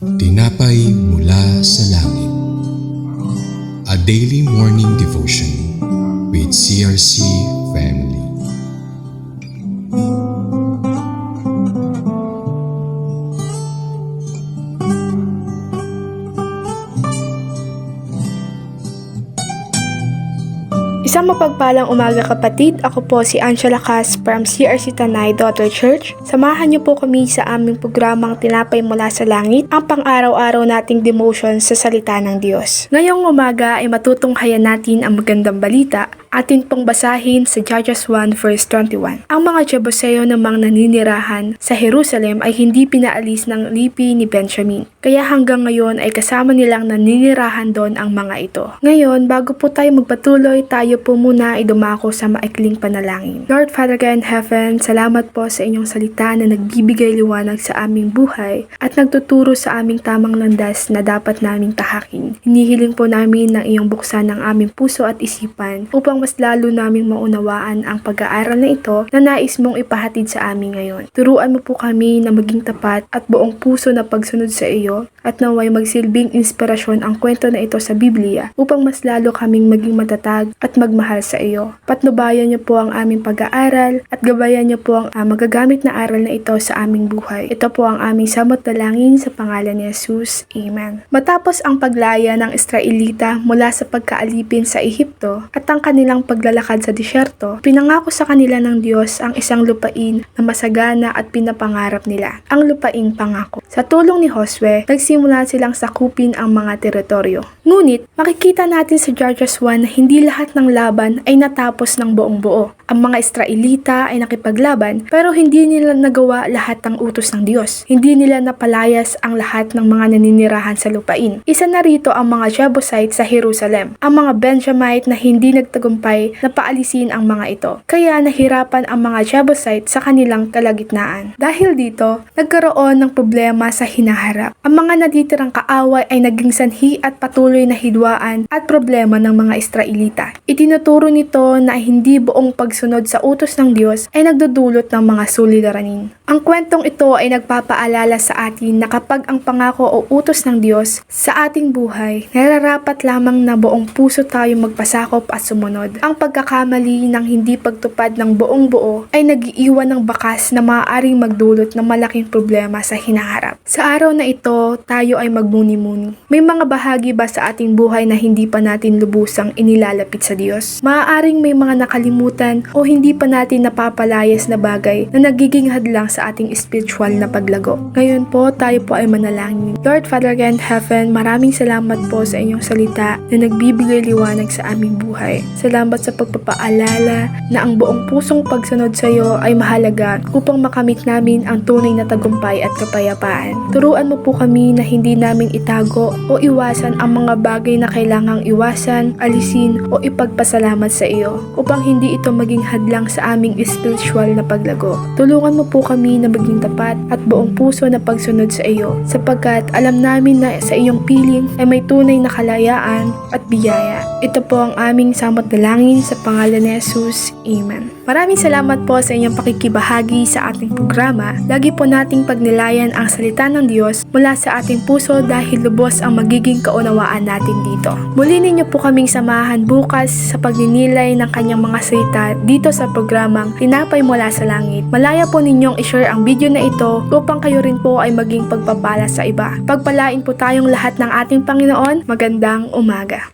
Tinapay mula sa langit. A daily morning devotion with CRC family. Isang mapagpalang umaga kapatid, ako po si Angela Cas from CRC Tanay Daughter Church. Samahan niyo po kami sa aming programang Tinapay Mula sa Langit, ang pang-araw-araw nating devotion sa salita ng Diyos. Ngayong umaga ay matutunghayan natin ang magandang balita. Atin pong basahin sa Judges 1 verse 21. Ang mga Jebuseo namang naninirahan sa Jerusalem ay hindi pinaalis ng lipi ni Benjamin. Kaya hanggang ngayon ay kasama nilang naninirahan doon ang mga ito. Ngayon, bago po tayo magpatuloy, tayo po muna ay dumako sa maikling panalangin. Lord Father God in Heaven, salamat po sa inyong salita na nagbibigay liwanag sa aming buhay at nagtuturo sa aming tamang landas na dapat naming tahakin. Hinihiling po namin na iyong buksan ang aming puso at isipan upang mas lalo naming maunawaan ang pag-aaral na ito na nais mong ipahatid sa amin ngayon. Turuan mo po kami na maging tapat at buong puso na pagsunod sa iyo at naway magsilbing inspirasyon ang kwento na ito sa Biblia upang mas lalo kaming maging matatag at magmahal sa iyo. Patnubayan niyo po ang aming pag-aaral at gabayan niyo po ang magagamit na aral na ito sa aming buhay. Ito po ang aming samot dalangin sa pangalan ni Jesus. Amen. Matapos ang paglaya ng Israelita mula sa pagkaalipin sa Ehipto at ang kanilang paglalakad sa disyerto, pinangako sa kanila ng Diyos ang isang lupain na masagana at pinapangarap nila, ang lupaing pangako. Sa tulong ni Josue, nagsimula silang sakupin ang mga teritoryo. Ngunit, makikita natin sa Judges 1 na hindi lahat ng laban ay natapos ng buong buo. Ang mga Israelita ay nakipaglaban pero hindi nila nagawa lahat ng utos ng Diyos. Hindi nila napalayas ang lahat ng mga naninirahan sa lupain. Isa na rito ang mga Jebusite sa Jerusalem. Ang mga Benjamite na hindi nagtagumpay na paalisin ang mga ito. Kaya nahirapan ang mga Jebusite sa kanilang kalagitnaan. Dahil dito, nagkaroon ng problema sa hinaharap. Ang mga natitirang kaaway ay naging sanhi at patuloy na hidwaan at problema ng mga Israelita. Itinuturo nito na hindi buong pagsunod sa utos ng Diyos ay nagdudulot ng mga suliranin. Ang kwentong ito ay nagpapaalala sa atin na kapag ang pangako o utos ng Diyos sa ating buhay, nararapat lamang na buong puso tayo magpasakop at sumunod. Ang pagkakamali ng hindi pagtupad ng buong buo ay nag-iiwan ng bakas na maaaring magdulot ng malaking problema sa hinaharap. Sa araw na ito, tayo ay magmuni-muni. May mga bahagi ba sa ating buhay na hindi pa natin lubusang inilalapit sa Diyos? Maaaring may mga nakalimutan o hindi pa natin napapalayas na bagay na nagiging hadlang sa ating spiritual na paglago. Ngayon po, tayo po ay manalangin. Lord Father God in Heaven, maraming salamat po sa inyong salita na nagbibigay liwanag sa aming buhay. Salamat sa pagpapaalala na ang buong pusong pagsunod sa iyo ay mahalaga upang makamit namin ang tunay na tagumpay at kapayapaan. Turuan mo po kami na hindi namin itago o iwasan ang mga bagay na kailangang iwasan, alisin o ipagpasalamat sa iyo upang hindi ito maging hadlang sa aming spiritual na paglago. Tulungan mo po kami na maging tapat at buong puso na pagsunod sa iyo sapagkat alam namin na sa iyong piling ay may tunay na kalayaan at biyaya. Ito po ang aming samot dalangin sa pangalan ni Jesus. Amen. Maraming salamat po sa inyong pakikibahagi sa ating programa. Lagi po nating pagnilayan ang salita ng Diyos mula sa ating puso dahil lubos ang magiging kaunawaan natin dito. Muli ninyo po kaming samahan bukas sa pagninilay ng kanyang mga salita dito sa programang Tinapay Mula sa Langit. Malaya po ninyong i-share ang video na ito upang kayo rin po ay maging pagpapala sa iba. Pagpalain po tayong lahat ng ating Panginoon. Magandang umaga.